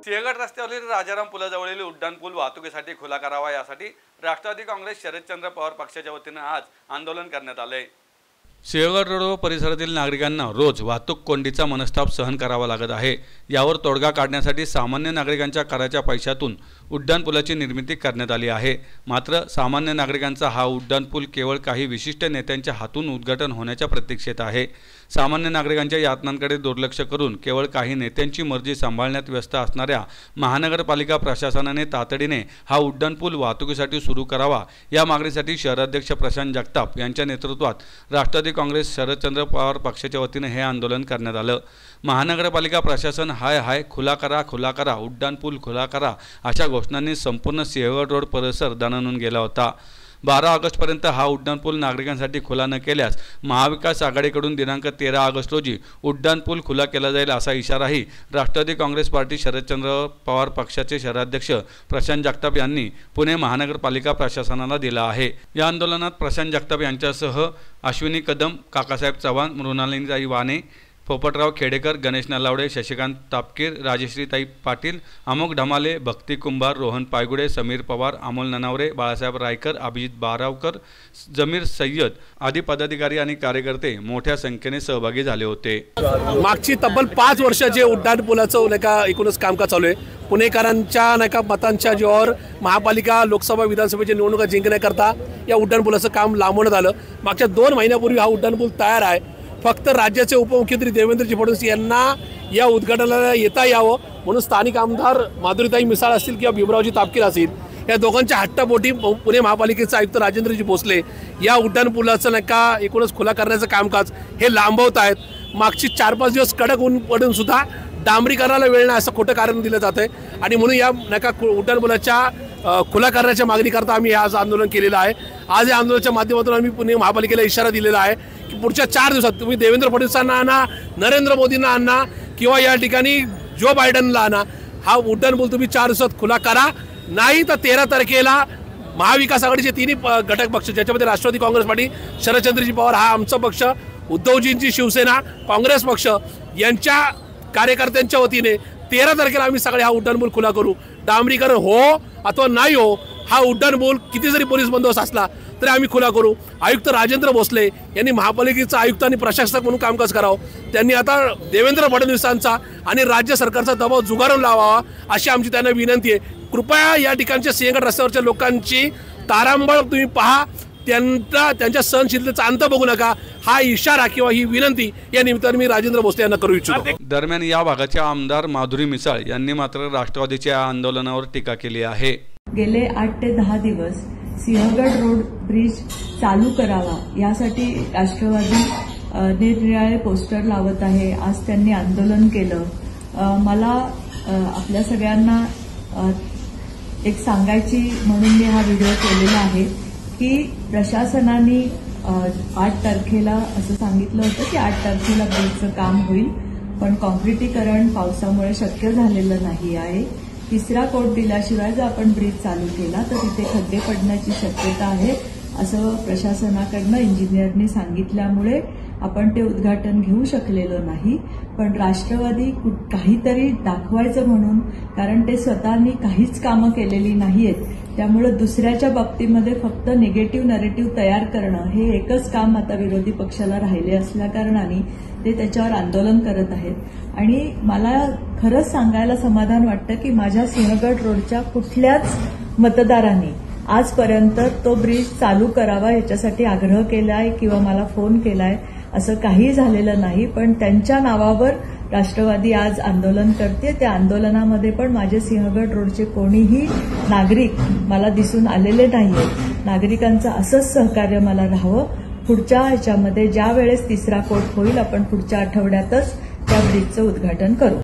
सिंहगड रस्त्यावरील राजाराम पुलाजवळील उड्डाणपूल वाहतुकीसाठी खुला करावा यासाठी राष्ट्रवादी काँग्रेस शरदचंद्र पवार पक्षाच्या वतीने आज आंदोलन करण्यात आले। सिंहगड रोड व परिसरातील नागरिकांना रोज वाहतूक कोंडीचा मनस्ताप सहन करावा लागत आहे। यावर तोडगा काढण्यासाठी सामान्य नागरिकांच्या कराच्या पैशातून उड्डाणपुलाची निर्मिती करण्यात आली आहे। मात्र सामान्य नागरिकांचा हा उड्डाणपूल केवळ काही विशिष्ट नेत्यांच्या हातून उद्घाटन होण्याच्या प्रतीक्षेत आहे। सामान्य नागरिकांच्या यातनांकडे दुर्लक्ष करून केवळ काही नेत्यांची मर्जी सांभाळण्यात व्यस्त असणाऱ्या महानगरपालिका प्रशासनाने तातडीने हा उड्डाणपूल वाहतुकीसाठी सुरू करावा या मागणीसाठी शहराध्यक्ष प्रशांत जगताप यांच्या नेतृत्वात राष्ट्रवादी काँग्रेस शरदचंद्र पवार पक्षाच्या वतीने हे आंदोलन करण्यात आलं। महानगरपालिका प्रशासन हाय खुला करा उड्डाणपूल खुला करा अशा घोषणांनी संपूर्ण सिंहगड रोड परिसर दणाणून गेला होता। 12 ऑगस्टपर्यंत हा उड्डाणपूल नागरिकांसाठी खुला न केल्यास महाविकास आघाडीकडून दिनांक 13 ऑगस्ट रोजी उड्डाणपूल खुला केला जाईल असा इशाराही राष्ट्रवादी काँग्रेस पार्टी शरदचंद्र पवार पक्षाचे शहराध्यक्ष प्रशांत जगताप यांनी पुणे महानगरपालिका प्रशासनाला दिला आहे। या आंदोलनात प्रशांत जगताप यांच्यासह अश्विनी कदम, काकासाहेब चव्हाण, मृणालिनी वाणे, पोपटराव खेडेकर, गणेश नलावडे, शशिकांत तापकीर, राजश्रीताई पाटील, अमोक ढमाले, भक्ती कुंभार, रोहन पायगुडे, समीर पवार, अमोल ननावरे, बाळासाहेब रायकर, अभिजित बारावकर, जमीर सय्यद आदी पदाधिकारी आणि कार्यकर्ते मोठ्या संख्येने सहभागी झाले होते। मागची तब्बल 5 वर्षाचे उड्डाणपुलाचं एकूणच कामकाज चालू आहे। पुणेकरांच्या मतांच्या जोर महापालिका लोकसभा विधानसभेच्या निवडणुका जिंकण्याकरता या उड्डाणपुलाचं काम लांबवण्यात आलं। मागच्या 2 महिन्यापूर्वी हा उड्डाणपूल तयार आहे। फक्त राज्याचे उपमुख्यमंत्री देवेंद्रजी फडणवीस यांना या उद्घाटनाला येता यावं म्हणून स्थानिक आमदार माधुरीताई मिसाळ असतील किंवा भीमरावजी तापकीर असतील या दोघांच्या हट्टापोटी पुणे महापालिकेचे आयुक्त राजेंद्रजी भोसले या उड्डाणपुलाचं एकूणच खुला करण्याचं कामकाज हे लांबवत आहेत। मागची 4-5 दिवस कडक ऊन पडून सुद्धा डांबरीकरणाला वेळ नाही असं खोटं कारण दिलं जात आहे आणि म्हणून या उड्डाणपुलाच्या खुला करण्याच्या मागणीकरता आम्ही आज आंदोलन केलेलं आहे। आज या आंदोलनाच्या माध्यमातून आम्ही पुणे महापालिकेला इशारा दिलेला आहे की पुढच्या 4 दिवसात तुम्ही देवेंद्र फडणवीसांना आणा, नरेंद्र मोदींना आणा किंवा या ठिकाणी जो बायडनला आणा, हा उड्डाणपूल तुम्ही 4 दिवसात खुला करा। नाही तर 13 तारखेला महाविकास आघाडीचे 3 घटक पक्ष ज्याच्यामध्ये राष्ट्रवादी काँग्रेस पार्टी, शरदचंद्रजी पवार हा आमचा पक्ष, उद्धवजींची शिवसेना, काँग्रेस पक्ष यांच्या कार्यकर्त्यांच्या वतीने 13 तारखेला आम्ही सगळे हा उड्डाणपूल खुला करू। डांबरीकरण हो अथवा नाही हो, हा उड्डाणपूल किती जरी पोलीस बंदोबस्त असला तरी आम्ही खुला करू। आयुक्त राजेंद्र भोसले यांनी महापालिकेचा आयुक्त आणि प्रशासक म्हणून कामकाज करावं। त्यांनी आता देवेंद्र फडणवीसांचा आणि राज्य सरकारचा दबाव झुगारून लावावा अशी आमची त्यांना विनंती आहे। कृपया या ठिकाणच्या सिंहगड रस्त्यावरच्या लोकांची तारांबळ तुम्ही पहा, त्यांच्या सहनशीलतेचा अंत बघू नका, हा इशारा किंवा ही विनंती या निमित्ताने मी राजेंद्र भोसले यांना करू इच्छितो। दरम्यान या भागाच्या आमदार माधुरी मिसाळ यांनी मात्र राष्ट्रवादीच्या आंदोलनावर टीका केली आहे। गेले 8 ते 10 दिवस सिंहगड रोड ब्रिज चालू करावा यासाठी राष्ट्रवादी निरनिराळे पोस्टर लावत आहे। आज त्यांनी आंदोलन केलं। मला आपल्या सगळ्यांना एक सांगायची म्हणून मी हा व्हिडिओ केलेला आहे की प्रशासनाने 8 तारखेला असं सांगितलं होतं की 8 तारखेला ब्रिजचं काम होईल, पण कॉन्क्रिटीकरण पावसामुळे शक्य झालेलं नाही आहे। 3रा कोट दिल्याशिवाय जर आपण ब्रिज चालू केला तर तिथे खड्डे पडण्याची शक्यता आहे असं प्रशासनाकडनं इंजिनियरनी सांगितल्यामुळे आपण ते उद्घाटन घेऊ शकलेलो नाही। पण राष्ट्रवादी काहीतरी दाखवायचं म्हणून, कारण ते स्वतःनी काहीच कामं केलेली नाहीयेत, त्यामुळे दुसऱ्याच्या बाबतीमध्ये फक्त निगेटिव्ह नरेटिव्ह तयार करणं हे एकच काम आता विरोधी पक्षाला राहिले असल्याकारणाने ते त्याच्यावर आंदोलन करत आहेत। आणि मला खरंच सांगायला समाधान वाटतं की माझ्या सिंहगड रोडच्या कुठल्याच मतदारांनी आजपर्यंत तो ब्रिज चालू करावा याच्यासाठी आग्रह केलाय किंवा मला फोन केलाय असं काही झालेलं नाही। पण त्यांच्या नावावर राष्ट्रवादी आज आंदोलन करते। त्या आंदोलनामध्ये पण माझे सिंहगड रोडचे कोणीही नागरिक मला दिसून आलेले नाहीये। नागरिकांचं असंच सहकार्य मला राहावं। पुढच्या ह्याच्यामध्ये ज्या वेळेस 3रा कोट होईल आपण पुढच्या आठवड्यातच त्या ब्रिजचं उद्घाटन करू।